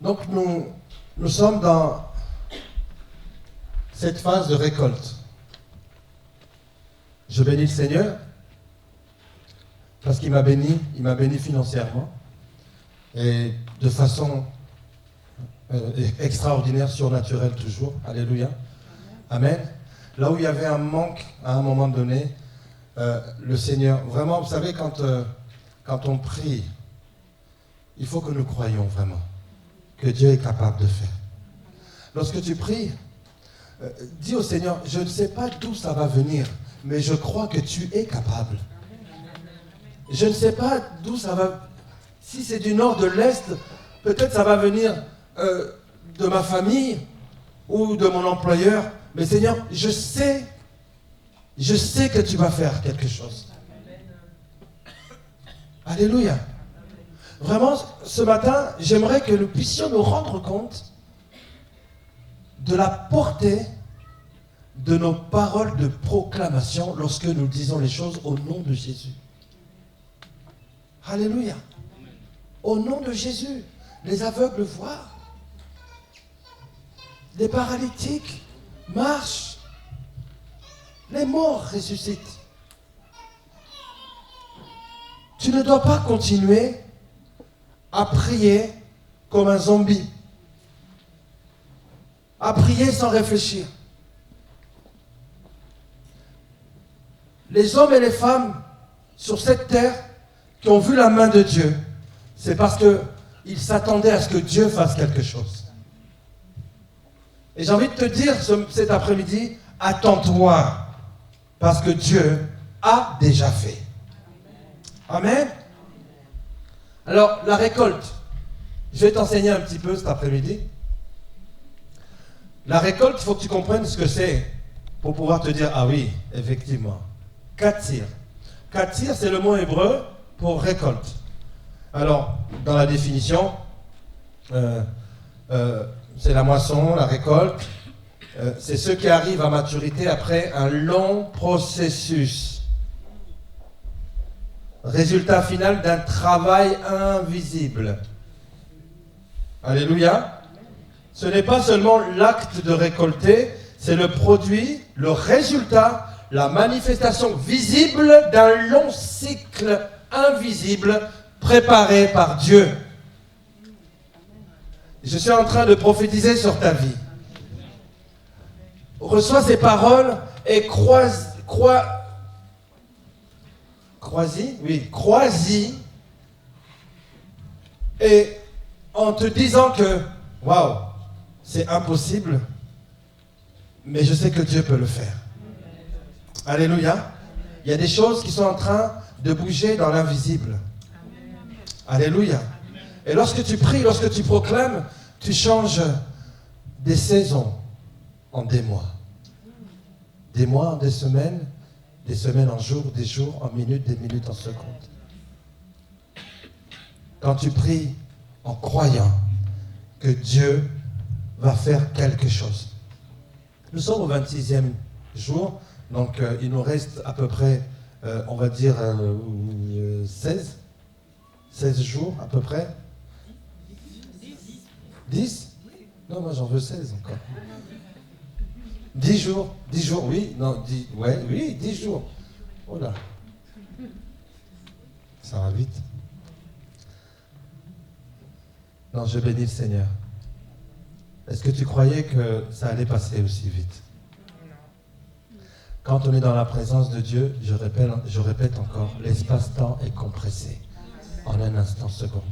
Donc nous sommes dans cette phase de récolte. Je bénis le Seigneur parce qu'il m'a béni financièrement et de façon extraordinaire, surnaturelle toujours. Alléluia. Amen. Là où il y avait un manque à un moment donné, le Seigneur, vraiment, vous savez, quand on prie, il faut que nous croyions vraiment que Dieu est capable de faire. Lorsque tu pries, dis au Seigneur, je ne sais pas d'où ça va venir, mais je crois que tu es capable. Je ne sais pas d'où ça va. Si c'est du nord, de l'est, peut-être ça va venir de ma famille ou de mon employeur. Mais Seigneur, je sais que tu vas faire quelque chose. Alléluia. Vraiment, ce matin, j'aimerais que nous puissions nous rendre compte de la portée de nos paroles de proclamation lorsque nous disons les choses au nom de Jésus. Alléluia. Au nom de Jésus, les aveugles voient. Les paralytiques marchent. Les morts ressuscitent. Tu ne dois pas continuer à prier comme un zombie. À prier sans réfléchir. Les hommes et les femmes sur cette terre qui ont vu la main de Dieu, c'est parce qu'ils s'attendaient à ce que Dieu fasse quelque chose. Et j'ai envie de te dire cet après-midi, attends-toi, parce que Dieu a déjà fait. Amen. Alors, la récolte. Je vais t'enseigner un petit peu cet après-midi. La récolte, il faut que tu comprennes ce que c'est pour pouvoir te dire, ah oui, effectivement. Katsir. Katsir, c'est le mot hébreu pour récolte. Alors, dans la définition, c'est la moisson, la récolte. C'est ceux qui arrivent à maturité après un long processus. Résultat final d'un travail invisible. Alléluia. Ce n'est pas seulement l'acte de récolter, c'est le produit, le résultat, la manifestation visible d'un long cycle invisible préparé par Dieu. Je suis en train de prophétiser sur ta vie. Reçois ces paroles et crois-y, et en te disant que, waouh, c'est impossible, mais je sais que Dieu peut le faire. Alléluia. Il y a des choses qui sont en train de bouger dans l'invisible. Alléluia. Et lorsque tu pries, lorsque tu proclames, tu changes des saisons en des mois. Des mois en des semaines en jours, des jours en minutes, des minutes en secondes. Quand tu pries en croyant que Dieu va faire quelque chose. Nous sommes au 26e jour, donc il nous reste à peu près, on va dire, 16 jours à peu près. 10 ? Non, moi j'en veux 16 encore. 10 jours, oui, non, 10, ouais, oui, 10 jours. Oh là, ça va vite. Non, je bénis le Seigneur. Est-ce que tu croyais que ça allait passer aussi vite? Quand on est dans la présence de Dieu, je répète encore, l'espace-temps est compressé en un instant seconde.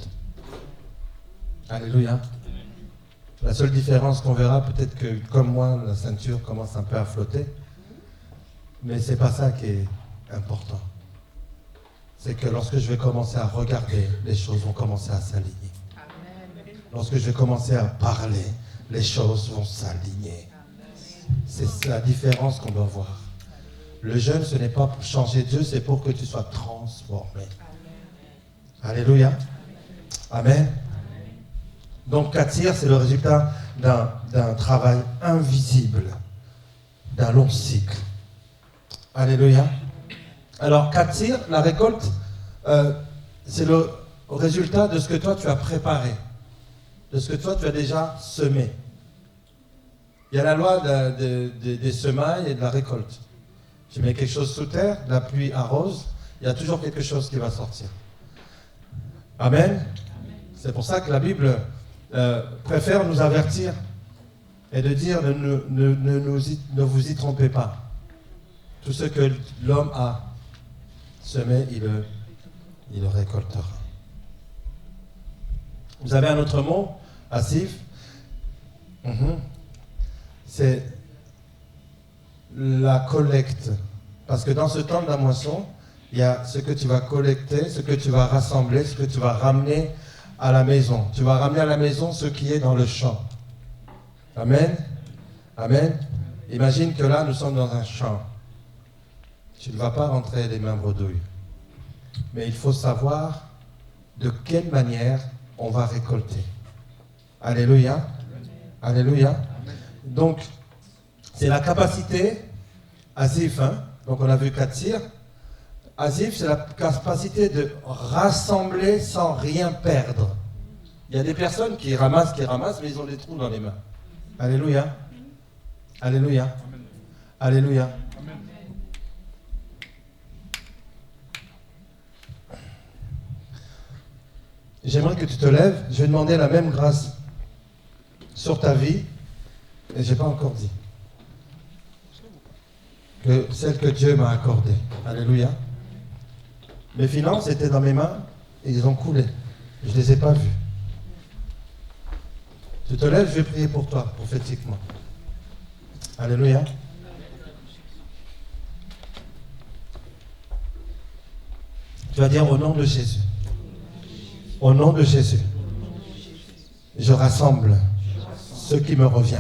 Alléluia. La seule différence qu'on verra, peut-être que comme moi, la ceinture commence un peu à flotter, mais c'est pas ça qui est important. C'est que lorsque je vais commencer à regarder, les choses vont commencer à s'aligner. Lorsque je vais commencer à parler, les choses vont s'aligner. C'est la différence qu'on doit voir. Le jeûne, ce n'est pas pour changer Dieu, c'est pour que tu sois transformé. Alléluia. Amen. Donc, Katsir, c'est le résultat d'un travail invisible, d'un long cycle. Alléluia. Alors, Katsir, la récolte, c'est le résultat de ce que toi, tu as préparé. de ce que toi tu as déjà semé. Il y a la loi des semailles et de la récolte. Tu mets quelque chose sous terre, la pluie arrose, il y a toujours quelque chose qui va sortir. Amen. C'est pour ça que la Bible préfère nous avertir et de dire ne vous y trompez pas. Tout ce que l'homme a semé, il le récoltera. Vous avez un autre mot, asif. C'est la collecte. Parce que dans ce temps de la moisson, il y a ce que tu vas collecter, ce que tu vas rassembler, ce que tu vas ramener à la maison. Tu vas ramener à la maison ce qui est dans le champ. Amen. Amen. Imagine que là, nous sommes dans un champ. Tu ne vas pas rentrer les mains bredouilles. Mais il faut savoir de quelle manière on va récolter. Alléluia. Alléluia. Donc, c'est la capacité, Asif, donc on a vu Katsir. Asif, c'est la capacité de rassembler sans rien perdre. Il y a des personnes qui ramassent, mais ils ont des trous dans les mains. Alléluia. Alléluia. Amen. Alléluia. Amen. J'aimerais que tu te lèves. Je vais demander la même grâce sur ta vie. Et je n'ai pas encore dit. Que celle que Dieu m'a accordée. Alléluia. Mes finances étaient dans mes mains et ils ont coulé. Je ne les ai pas vues. Tu te lèves, je vais prier pour toi, prophétiquement. Alléluia. Tu vas dire au nom de Jésus. Au nom de Jésus. Je rassemble ce qui me revient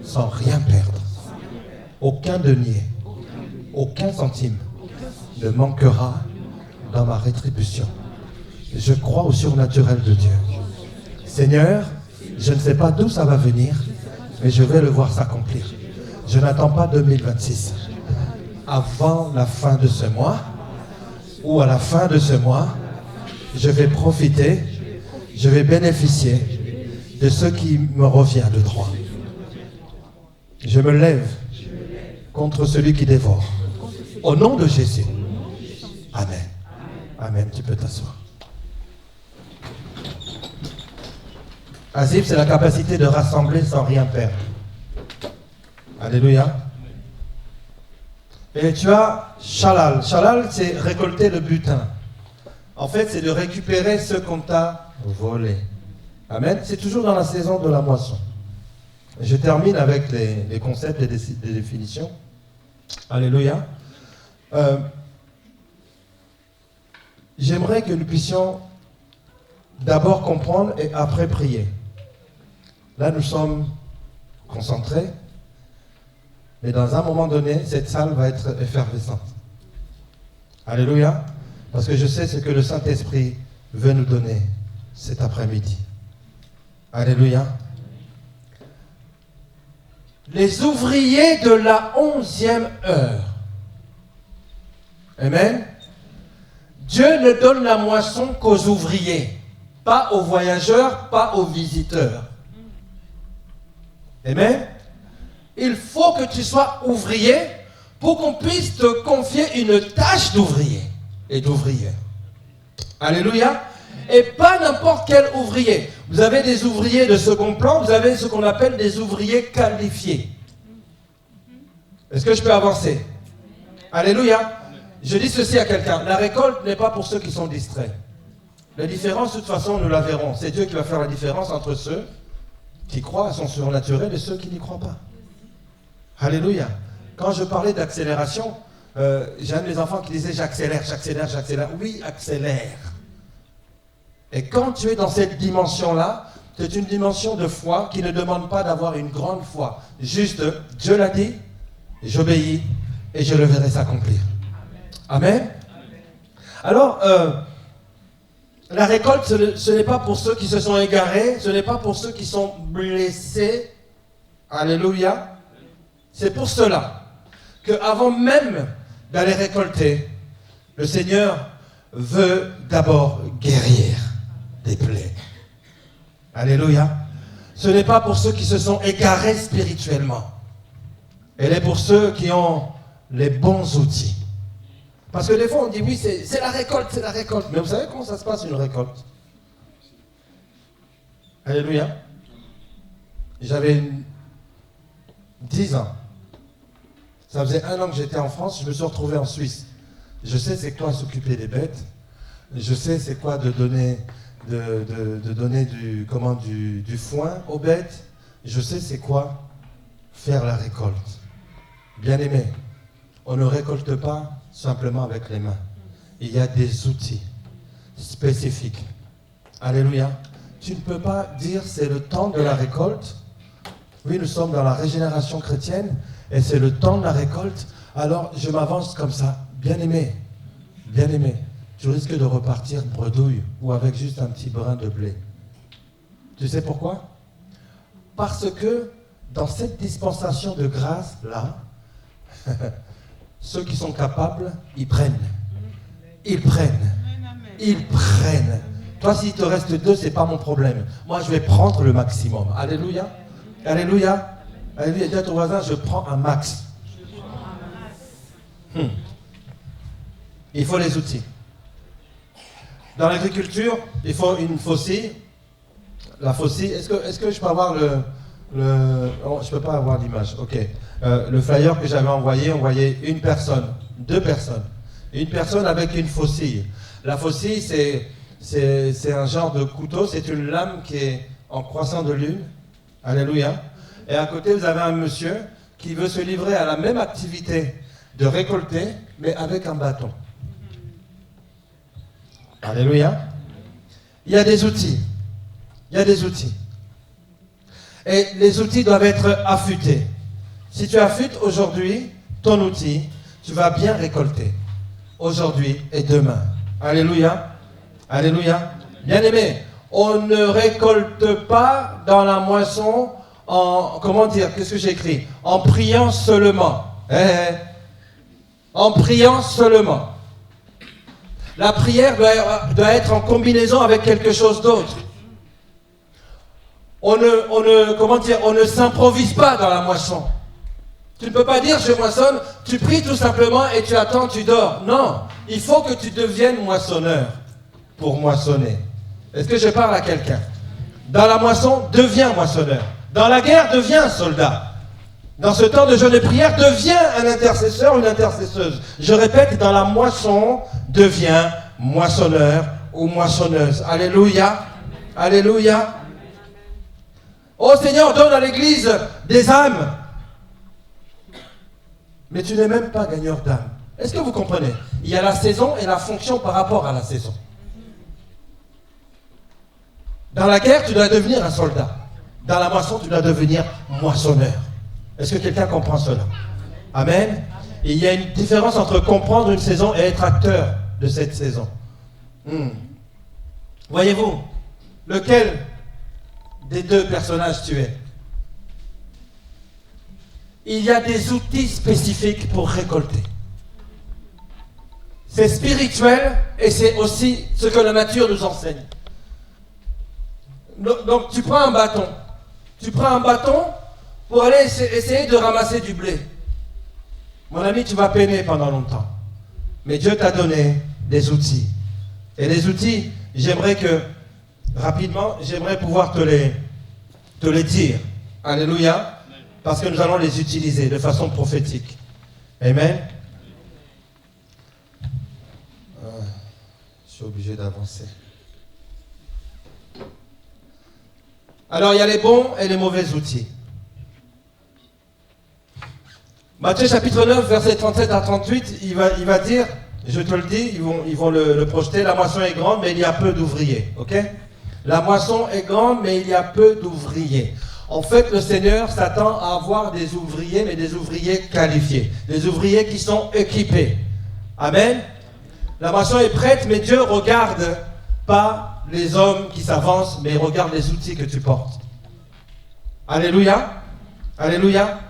sans rien perdre. Aucun denier, aucun centime ne manquera dans ma rétribution. Je crois au surnaturel de Dieu. Seigneur, je ne sais pas d'où ça va venir, mais je vais le voir s'accomplir. Je n'attends pas 2026. Avant la fin de ce mois, ou à la fin de ce mois, je vais profiter, je vais bénéficier de ce qui me revient de droit. Je me lève contre celui qui dévore. Au nom de Jésus. Amen. Amen. Tu peux t'asseoir. Asif, c'est la capacité de rassembler sans rien perdre. Alléluia. Et tu as Shalal. Shalal, c'est récolter le butin. En fait, c'est de récupérer ce qu'on t'a volé. Amen. C'est toujours dans la saison de la moisson. Je termine avec les concepts et les définitions. Alléluia. J'aimerais que nous puissions d'abord comprendre et après prier. Là, nous sommes concentrés, mais dans un moment donné, cette salle va être effervescente. Alléluia. Parce que je sais ce que le Saint-Esprit veut nous donner cet après-midi. Alléluia. Les ouvriers de la 11e heure. Amen. Dieu ne donne la moisson qu'aux ouvriers, pas aux voyageurs, pas aux visiteurs. Amen. Il faut que tu sois ouvrier pour qu'on puisse te confier une tâche d'ouvrier et d'ouvrière. Alléluia. Et pas n'importe quel ouvrier. Vous avez des ouvriers de second plan, vous avez ce qu'on appelle des ouvriers qualifiés. Est-ce que je peux avancer? Alléluia. Je dis ceci à quelqu'un. La récolte n'est pas pour ceux qui sont distraits. La différence, de toute façon, nous la verrons. C'est Dieu qui va faire la différence entre ceux qui croient à son surnaturel et ceux qui n'y croient pas. Alléluia. Quand je parlais d'accélération, j'ai un de mes enfants qui disait j'accélère. Oui, accélère. Et quand tu es dans cette dimension-là, c'est une dimension de foi qui ne demande pas d'avoir une grande foi. Juste, Dieu l'a dit, j'obéis et je le verrai s'accomplir. Amen. Alors, la récolte, ce n'est pas pour ceux qui se sont égarés, ce n'est pas pour ceux qui sont blessés. Alléluia. C'est pour cela qu'avant même d'aller récolter, le Seigneur veut d'abord guérir des plaies. Alléluia. Ce n'est pas pour ceux qui se sont égarés spirituellement. Elle est pour ceux qui ont les bons outils. Parce que des fois, on dit, oui, c'est la récolte, c'est la récolte. Mais vous savez comment ça se passe, une récolte? Alléluia. J'avais 10 ans. Ça faisait 1 an que j'étais en France, je me suis retrouvé en Suisse. Je sais c'est quoi s'occuper des bêtes. Je sais c'est quoi de donner, du foin aux bêtes. Je sais c'est quoi faire la récolte. Bien-aimé, on ne récolte pas simplement avec les mains. Il y a des outils spécifiques. Alléluia. Tu ne peux pas dire c'est le temps de la récolte. Oui, nous sommes dans la régénération chrétienne et c'est le temps de la récolte. Alors je m'avance comme ça. Bien-aimé, tu risques de repartir bredouille ou avec juste un petit brin de blé. Tu sais pourquoi? Parce que dans cette dispensation de grâce-là, ceux qui sont capables, ils prennent. Toi, s'il te reste 2, c'est pas mon problème. Moi, je vais prendre le maximum. Alléluia. Alléluia. Alléluia. Dis à ton voisin, je prends un max. Il faut les outils. Dans l'agriculture, il faut une faucille. La faucille, est-ce que je peux avoir oh, je peux pas avoir l'image. Ok. Le flyer que j'avais envoyé, on voyait une personne, 2 personnes. Une personne avec une faucille. La faucille, c'est un genre de couteau, c'est une lame qui est en croissant de lune. Alléluia. Et à côté, vous avez un monsieur qui veut se livrer à la même activité de récolter, mais avec un bâton. Alléluia. Il y a des outils. Et les outils doivent être affûtés. Si tu affûtes aujourd'hui ton outil, tu vas bien récolter. Aujourd'hui et demain. Alléluia. Alléluia. Bien-aimé, on ne récolte pas dans la moisson qu'est-ce que j'ai écrit? En priant seulement. En priant seulement. La prière doit être en combinaison avec quelque chose d'autre. On ne s'improvise pas dans la moisson. Tu ne peux pas dire je moissonne, tu pries tout simplement et tu attends, tu dors. Non, il faut que tu deviennes moissonneur pour moissonner. Est-ce que je parle à quelqu'un? Dans la moisson, deviens moissonneur. Dans la guerre, deviens soldat. Dans ce temps de jeûne et prière, deviens un intercesseur ou une intercesseuse. Je répète, dans la moisson, deviens moissonneur ou moissonneuse. Alléluia. Alléluia. Oh Seigneur, donne à l'église des âmes. Mais tu n'es même pas gagneur d'âme. Est-ce que vous comprenez? Il y a la saison et la fonction par rapport à la saison. Dans la guerre, tu dois devenir un soldat. Dans la moisson, tu dois devenir moissonneur. Est-ce que quelqu'un comprend cela? Amen. Et il y a une différence entre comprendre une saison et être acteur de cette saison. Voyez-vous, lequel des 2 personnages tu es? Il y a des outils spécifiques pour récolter. C'est spirituel et c'est aussi ce que la nature nous enseigne. Donc tu prends un bâton. Tu prends un bâton pour aller essayer de ramasser du blé. Mon ami, tu vas peiner pendant longtemps. Mais Dieu t'a donné des outils. Et les outils, rapidement, j'aimerais pouvoir te les dire. Alléluia. Parce que nous allons les utiliser de façon prophétique. Amen. Je suis obligé d'avancer. Alors, il y a les bons et les mauvais outils. Matthieu chapitre 9, versets 37 à 38, il va dire, je te le dis, ils vont le projeter, la moisson est grande, mais il y a peu d'ouvriers. Ok? La moisson est grande, mais il y a peu d'ouvriers. En fait, le Seigneur s'attend à avoir des ouvriers, mais des ouvriers qualifiés. Des ouvriers qui sont équipés. Amen. La moisson est prête, mais Dieu regarde pas les hommes qui s'avancent, mais il regarde les outils que tu portes. Alléluia. Alléluia.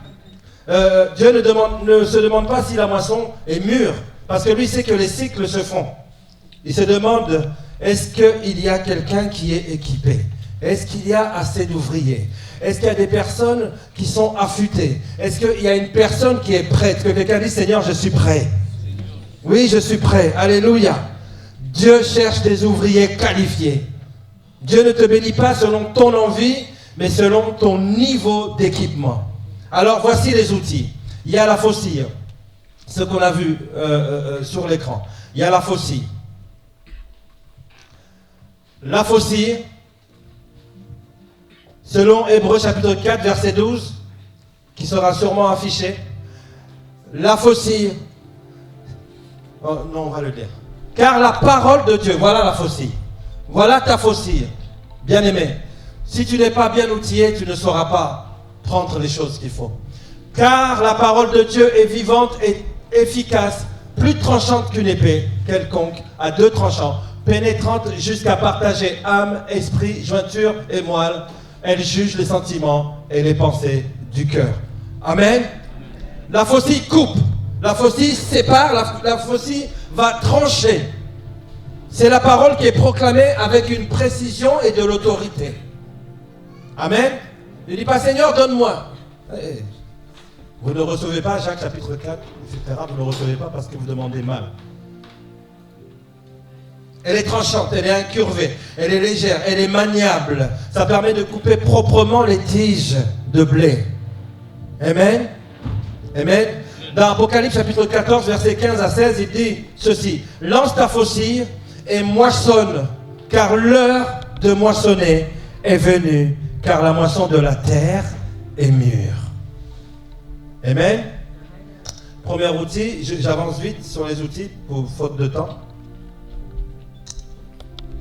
Dieu ne se demande pas si la moisson est mûre, parce que lui sait que les cycles se font. Il se demande, est-ce qu'il y a quelqu'un qui est équipé? Est-ce qu'il y a assez d'ouvriers? Est-ce qu'il y a des personnes qui sont affûtées? Est-ce qu'il y a une personne qui est prête? Que quelqu'un dise, Seigneur, je suis prêt. Oui, je suis prêt. Alléluia. Dieu cherche des ouvriers qualifiés. Dieu ne te bénit pas selon ton envie, mais selon ton niveau d'équipement. Alors, voici les outils. Il y a la faucille, ce qu'on a vu sur l'écran. Il y a la faucille. La faucille, selon Hébreux chapitre 4, verset 12, qui sera sûrement affiché. La faucille, oh, non, on va le lire. Car la parole de Dieu, voilà la faucille. Voilà ta faucille, bien-aimé. Si tu n'es pas bien outillé, tu ne sauras pas prendre les choses qu'il faut. Car la parole de Dieu est vivante et efficace, plus tranchante qu'une épée quelconque, à deux tranchants, pénétrante jusqu'à partager âme, esprit, jointure et moelle. Elle juge les sentiments et les pensées du cœur. Amen. La faucille coupe, la faucille sépare, la faucille va trancher. C'est la parole qui est proclamée avec une précision et de l'autorité. Amen. Ne dis pas, Seigneur, donne-moi. Vous ne recevez pas Jacques chapitre 4, etc. Vous ne le recevez pas parce que vous demandez mal. Elle est tranchante, elle est incurvée, elle est légère, elle est maniable. Ça permet de couper proprement les tiges de blé. Amen. Amen. Dans Apocalypse chapitre 14, versets 15 à 16, il dit ceci. Lance ta faucille et moissonne, car l'heure de moissonner est venue, car la moisson de la terre est mûre. Amen. Premier outil, j'avance vite sur les outils pour faute de temps.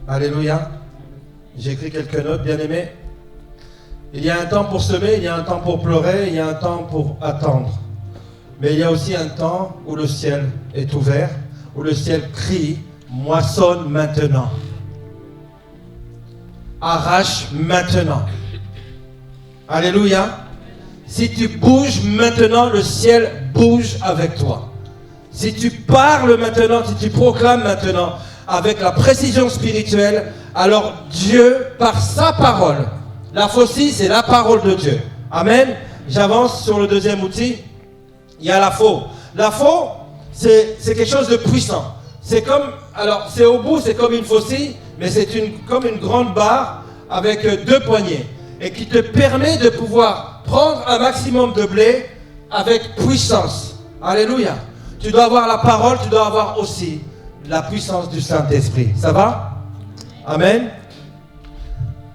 Alléluia. J'ai écrit quelques notes, bien aimés. Il y a un temps pour semer, il y a un temps pour pleurer, il y a un temps pour attendre. Mais il y a aussi un temps où le ciel est ouvert, où le ciel crie, moissonne maintenant. Arrache maintenant. Alléluia. Si tu bouges maintenant, le ciel bouge avec toi. Si tu parles maintenant, si tu proclames maintenant, avec la précision spirituelle, alors Dieu, par sa parole, la faucille, c'est la parole de Dieu. Amen. J'avance sur le deuxième outil. Il y a la faux. La faux, c'est quelque chose de puissant. C'est comme, alors c'est au bout, c'est comme une faucille, mais c'est comme une grande barre avec deux poignées et qui te permet de pouvoir prendre un maximum de blé avec puissance. Alléluia. Tu dois avoir la parole, tu dois avoir aussi la puissance du Saint-Esprit. Ça va? Amen.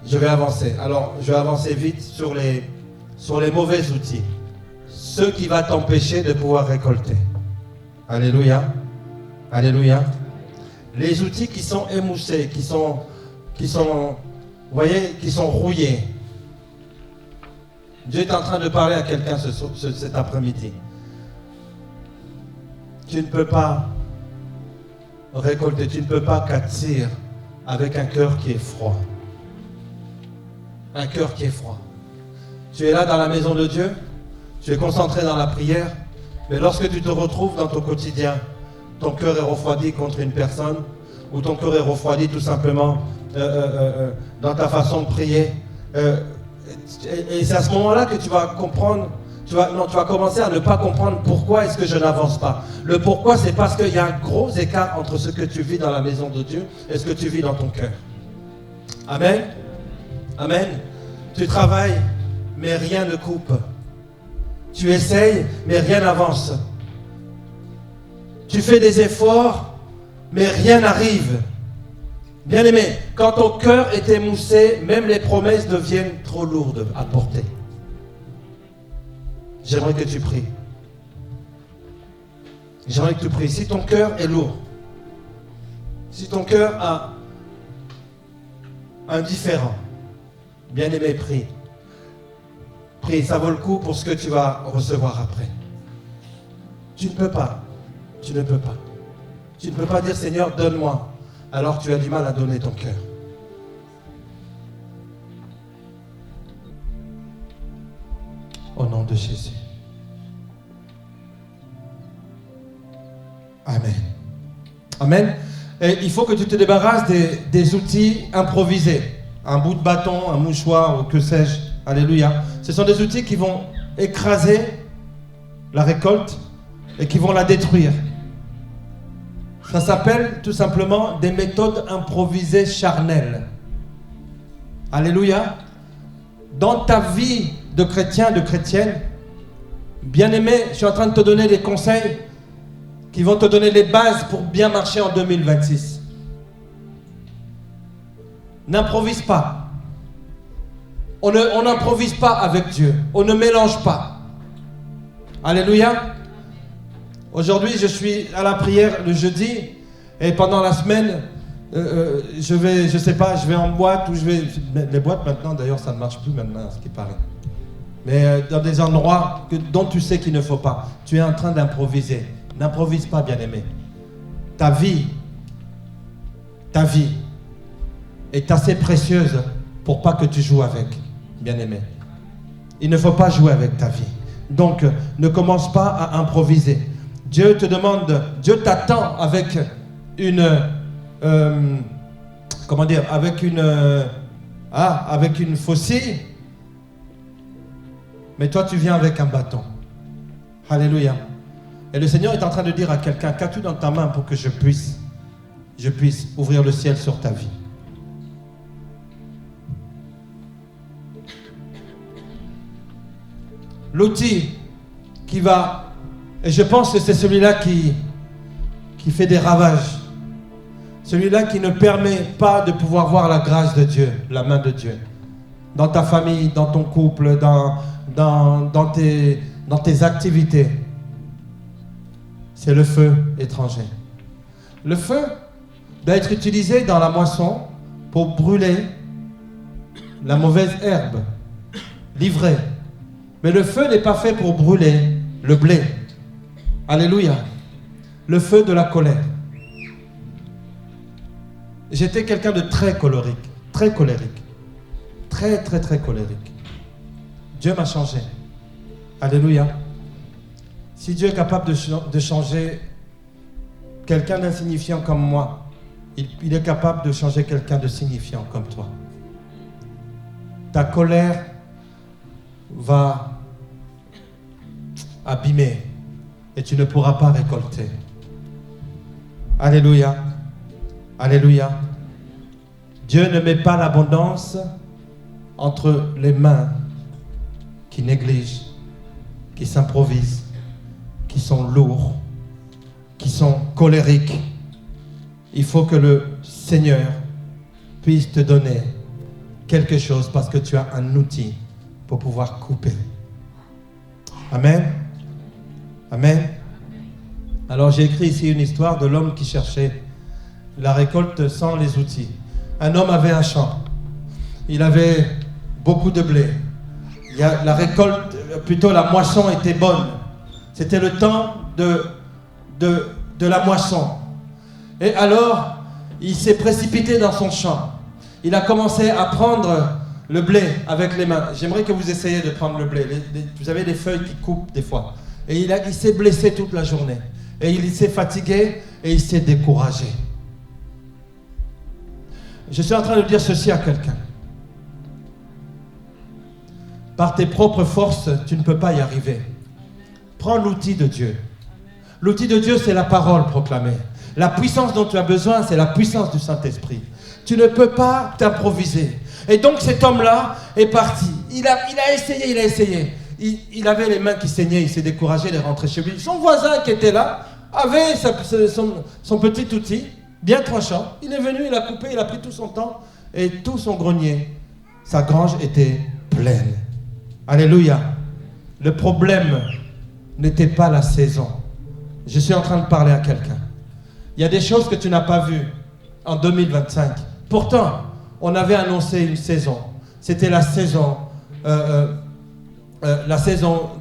Je vais avancer. Alors, je vais avancer vite sur les mauvais outils. Ceux qui vont t'empêcher de pouvoir récolter. Alléluia. Alléluia. Les outils qui sont émoussés, qui sont rouillés. Dieu est en train de parler à quelqu'un cet après-midi. Tu ne peux pas récolter, tu ne peux pas bâtir avec un cœur qui est froid. Un cœur qui est froid. Tu es là dans la maison de Dieu, tu es concentré dans la prière, mais lorsque tu te retrouves dans ton quotidien, ton cœur est refroidi contre une personne, ou ton cœur est refroidi tout simplement dans ta façon de prier. Et c'est à ce moment-là que tu vas comprendre, tu vas commencer à ne pas comprendre pourquoi est-ce que je n'avance pas. Le pourquoi, c'est parce qu'il y a un gros écart entre ce que tu vis dans la maison de Dieu et ce que tu vis dans ton cœur. Amen. Amen. Tu travailles, mais rien ne coupe. Tu essayes, mais rien n'avance. Tu fais des efforts, mais rien n'arrive. Bien-aimé, quand ton cœur est émoussé, même les promesses deviennent trop lourdes à porter. J'aimerais que tu pries. J'aimerais que tu pries. Si ton cœur est lourd, si ton cœur a indifférent, bien-aimé, prie. Prie, ça vaut le coup pour ce que tu vas recevoir après. Tu ne peux pas. Tu ne peux pas. Tu ne peux pas dire, Seigneur, donne-moi, alors tu as du mal à donner ton cœur. Au nom de Jésus. Amen. Amen. Et il faut que tu te débarrasses des outils improvisés. un bout de bâton, un mouchoir ou que sais-je. Alléluia. Ce sont des outils qui vont écraser la récolte et qui vont la détruire. Ça s'appelle tout simplement des méthodes improvisées charnelles. Alléluia. Dans ta vie de chrétien, de chrétienne, bien-aimé, je suis en train de te donner des conseils qui vont te donner les bases pour bien marcher en 2026. N'improvise pas. On n'improvise pas avec Dieu. On ne mélange pas. Alléluia. Aujourd'hui, je suis à la prière le jeudi et pendant la semaine, je vais en boîte ou je vais... Les boîtes maintenant, d'ailleurs, ça ne marche plus maintenant, ce qui paraît. Mais dans des endroits dont tu sais qu'il ne faut pas. Tu es en train d'improviser. N'improvise pas, bien-aimé. Ta vie est assez précieuse pour pas que tu joues avec, bien-aimé. Il ne faut pas jouer avec ta vie. Donc, ne commence pas à improviser. Dieu te demande, Dieu t'attend avec avec une faucille. Mais toi, tu viens avec un bâton. Alléluia. Et le Seigneur est en train de dire à quelqu'un, qu'as-tu dans ta main pour que je puisse ouvrir le ciel sur ta vie? L'outil qui va, et je pense que c'est celui-là qui fait des ravages, celui-là qui ne permet pas de pouvoir voir la grâce de Dieu, la main de Dieu, dans ta famille, dans ton couple, dans tes activités, c'est le feu étranger. Le feu doit être utilisé dans la moisson pour brûler la mauvaise herbe, l'ivraie. Mais le feu n'est pas fait pour brûler le blé. Alléluia. Le feu de la colère. J'étais quelqu'un de très colérique. Très colérique. Très, très, très colérique. Dieu m'a changé. Alléluia. Si Dieu est capable de changer quelqu'un d'insignifiant comme moi, il est capable de changer quelqu'un de signifiant comme toi. Ta colère va abîmer et tu ne pourras pas récolter. Alléluia. Alléluia. Dieu ne met pas l'abondance entre les mains qui négligent, qui s'improvisent, qui sont lourds, qui sont colériques. Il faut que le Seigneur puisse te donner quelque chose parce que tu as un outil pour pouvoir couper. Amen. Amen. Alors j'ai écrit ici une histoire de l'homme qui cherchait la récolte sans les outils. Un homme avait un champ. Il avait beaucoup de blé. La récolte, plutôt la moisson était bonne. C'était le temps de la moisson. Et alors, il s'est précipité dans son champ. Il a commencé à prendre le blé avec les mains. J'aimerais que vous essayiez de prendre le blé. Vous avez des feuilles qui coupent des fois. Et il s'est blessé toute la journée. Et il s'est fatigué et il s'est découragé. Je suis en train de dire ceci à quelqu'un. Par tes propres forces, tu ne peux pas y arriver. Prends l'outil de Dieu. L'outil de Dieu, c'est la parole proclamée. La puissance dont tu as besoin, c'est la puissance du Saint-Esprit. Tu ne peux pas t'improviser. Et donc cet homme-là est parti. Il a essayé. Il avait les mains qui saignaient, il s'est découragé, il est rentré chez lui. Son voisin qui était là avait son petit outil, bien tranchant. Il est venu, il a coupé, il a pris tout son temps et tout son grenier. Sa grange était pleine. Alléluia. Le problème n'était pas la saison. Je suis en train de parler à quelqu'un. Il y a des choses que tu n'as pas vues en 2025. Pourtant, on avait annoncé une saison. C'était la saison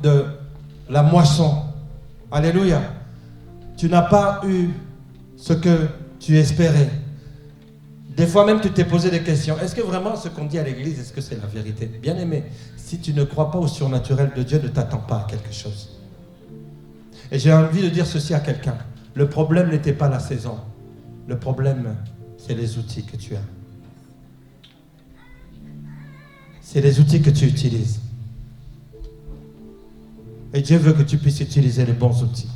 de la moisson. Alléluia. Tu n'as pas eu ce que tu espérais. Des fois même, tu t'es posé des questions. Est-ce que vraiment ce qu'on dit à l'église, est-ce que c'est la vérité? Bien aimé, si tu ne crois pas au surnaturel de Dieu, ne t'attends pas à quelque chose. Et j'ai envie de dire ceci à quelqu'un. Le problème n'était pas la saison. Le problème, c'est les outils que tu as. c'est les outils que tu utilises. Et Dieu veut que tu puisses utiliser les bons outils.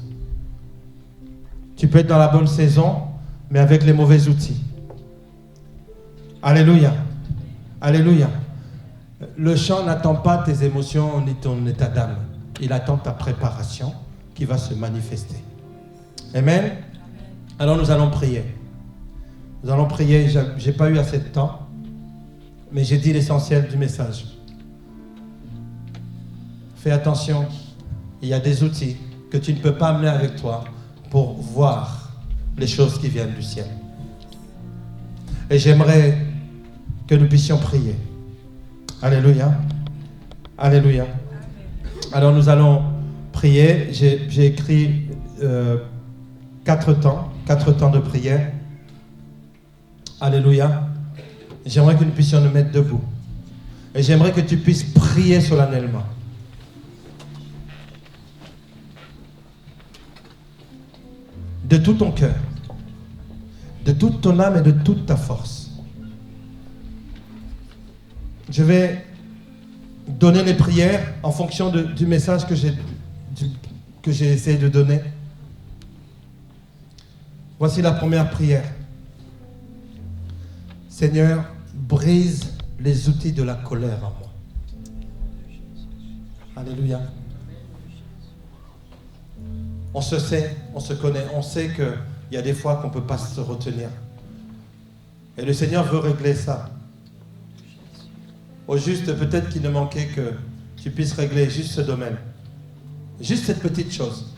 Tu peux être dans la bonne saison, mais avec les mauvais outils. Alléluia. Alléluia. Le chant n'attend pas tes émotions ni ton état d'âme. Il attend ta préparation qui va se manifester. Amen. Alors nous allons prier. Nous allons prier. Je n'ai pas eu assez de temps, mais j'ai dit l'essentiel du message. Fais attention. Il y a des outils que tu ne peux pas amener avec toi pour voir les choses qui viennent du ciel. Et j'aimerais que nous puissions prier. Alléluia. Alléluia. Alors nous allons prier. J'ai écrit 4 temps de prière. Alléluia. J'aimerais que nous puissions nous mettre debout. Et j'aimerais que tu puisses prier solennellement. De tout ton cœur, de toute ton âme et de toute ta force. Je vais donner les prières en fonction du message que j'ai essayé de donner. Voici la première prière. Seigneur, brise les outils de la colère en moi. Alléluia. On se sait, on se connaît, on sait qu'il y a des fois qu'on ne peut pas se retenir. Et le Seigneur veut régler ça. Au juste, peut-être qu'il ne manquait que tu puisses régler juste ce domaine. Juste cette petite chose.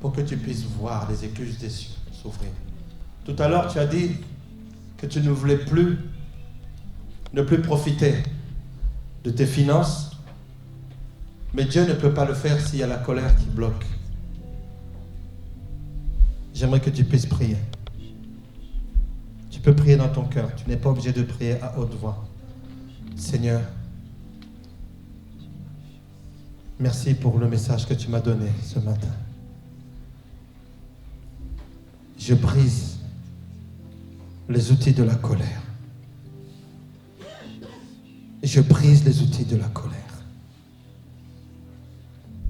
Pour que tu puisses voir les écluses des cieux s'ouvrir. Tout à l'heure, tu as dit que tu ne voulais plus ne plus profiter de tes finances. Mais Dieu ne peut pas le faire s'il y a la colère qui bloque. J'aimerais que tu puisses prier. Tu peux prier dans ton cœur. Tu n'es pas obligé de prier à haute voix. Seigneur, merci pour le message que tu m'as donné ce matin. Je brise les outils de la colère. Je brise les outils de la colère.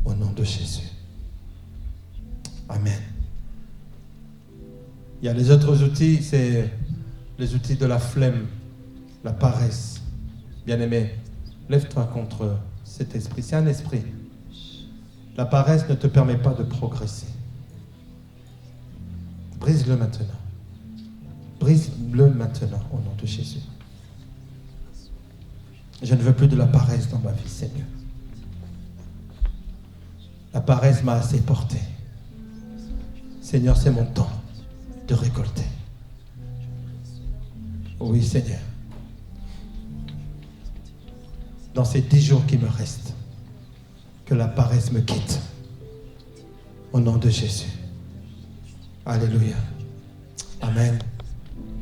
Au nom de Jésus. Amen. Il y a les autres outils, c'est les outils de la flemme, la paresse. Bien-aimé, lève-toi contre cet esprit. C'est un esprit. La paresse ne te permet pas de progresser. Brise-le maintenant. Brise-le maintenant au nom de Jésus. Je ne veux plus de la paresse dans ma vie, Seigneur. La paresse m'a assez porté. Seigneur, c'est mon temps de récolter. Oui, Seigneur. Dans ces 10 jours qui me restent, que la paresse me quitte. Au nom de Jésus. Alléluia. Amen.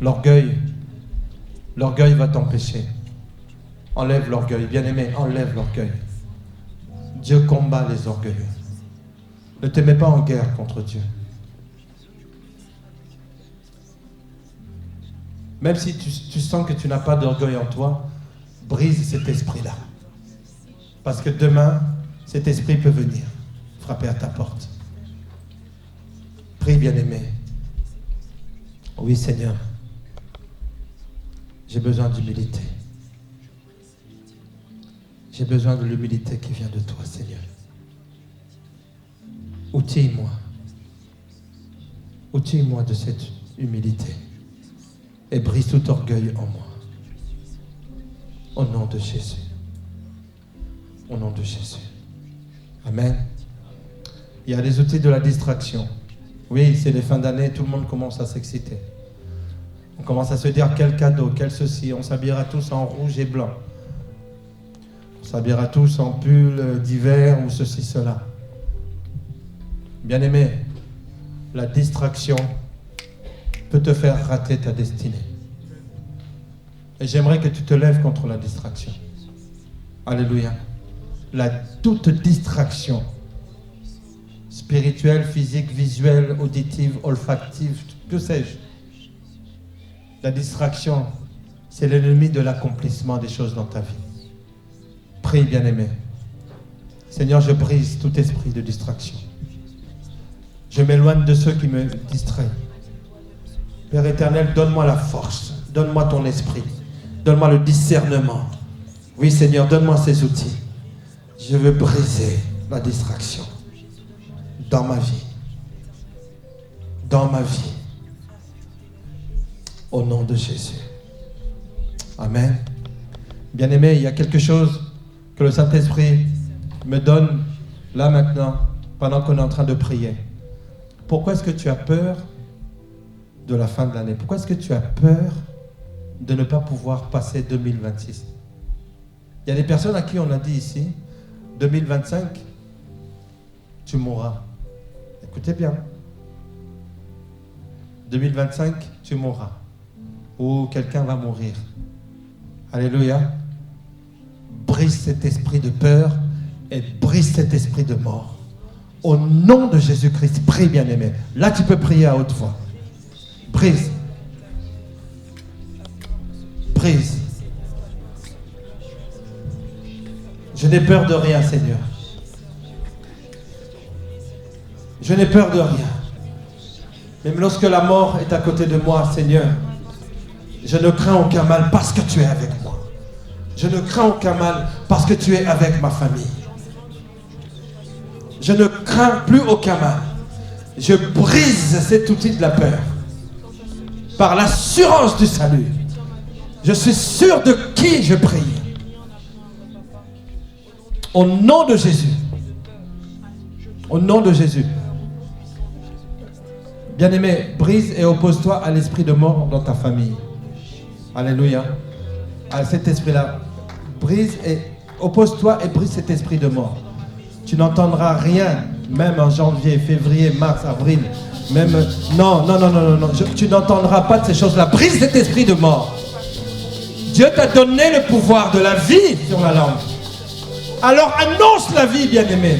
L'orgueil va t'empêcher. Enlève l'orgueil. Bien-aimé, enlève l'orgueil. Dieu combat les orgueilleux. Ne te mets pas en guerre contre Dieu. Même si tu sens que tu n'as pas d'orgueil en toi, brise cet esprit-là. Parce que demain, cet esprit peut venir frapper à ta porte. Prie, bien-aimé. Oui, Seigneur. J'ai besoin d'humilité. J'ai besoin de l'humilité qui vient de toi, Seigneur. Outille-moi. Outille-moi de cette humilité. Et brise tout orgueil en moi. Au nom de Jésus. Au nom de Jésus. Amen. Il y a les outils de la distraction. Oui, c'est les fins d'année, tout le monde commence à s'exciter. On commence à se dire quel cadeau, quel ceci. On s'habillera tous en rouge et blanc. On s'habillera tous en pull d'hiver ou ceci, cela. Bien-aimé, la distraction peut te faire rater ta destinée. Et j'aimerais que tu te lèves contre la distraction. Alléluia. Toute distraction, spirituelle, physique, visuelle, auditive, olfactive, que sais-je. La distraction C'est l'ennemi de l'accomplissement des choses dans ta vie. Prie, bien-aimé. Seigneur, je brise tout esprit de distraction. Je m'éloigne de ceux qui me distraient. Père éternel, donne-moi la force. Donne-moi ton esprit. Donne-moi le discernement. Oui, Seigneur, donne-moi ces outils. Je veux briser la distraction dans ma vie. Dans ma vie. Au nom de Jésus. Amen. Bien-aimé, il y a quelque chose que le Saint-Esprit me donne là maintenant, pendant qu'on est en train de prier. Pourquoi est-ce que tu as peur de la fin de l'année? Pourquoi est-ce que tu as peur de ne pas pouvoir passer 2026? Il y a des personnes à qui on a dit ici, 2025, tu mourras. Écoutez bien. 2025, tu mourras. Ou quelqu'un va mourir. Alléluia. Brise cet esprit de peur et brise cet esprit de mort. Au nom de Jésus-Christ, prie, bien-aimé. Là, tu peux prier à haute voix. Brise. Brise. Je n'ai peur de rien, Seigneur. Je n'ai peur de rien. Même lorsque la mort est à côté de moi, Seigneur, je ne crains aucun mal parce que tu es avec moi. Je ne crains aucun mal parce que tu es avec ma famille. Je ne crains plus aucun mal. Je brise cet outil de la peur par l'assurance du salut. Je suis sûr de qui je prie. Au nom de Jésus. Au nom de Jésus. Bien-aimé, brise et oppose-toi à l'esprit de mort dans ta famille. Alléluia. À cet esprit-là. Brise et oppose-toi et brise cet esprit de mort. Tu n'entendras rien, même en janvier, février, mars, avril. Même. Non. Tu n'entendras pas de ces choses-là. Brise cet esprit de mort. Dieu t'a donné le pouvoir de la vie sur la langue. Alors annonce la vie, bien-aimé.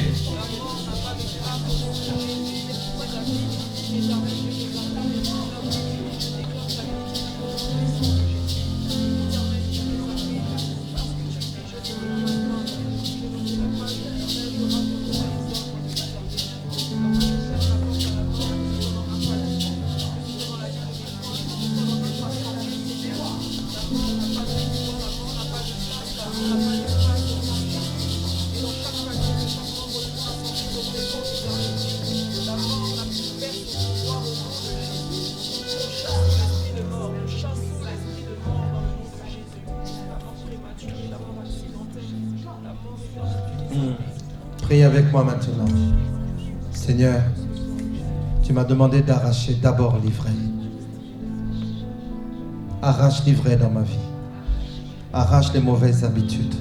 Prie avec moi maintenant. Seigneur, tu m'as demandé d'arracher d'abord l'ivraie. Arrache l'ivraie dans ma vie. Arrache les mauvaises habitudes.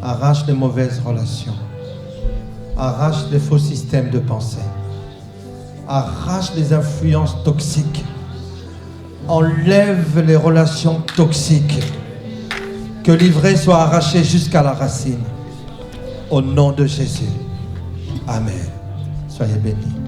Arrache les mauvaises relations. Arrache les faux systèmes de pensée. Arrache les influences toxiques. Enlève les relations toxiques. Que l'ivraie soit arrachée jusqu'à la racine. Au nom de Jésus. Amen. Soyez bénis.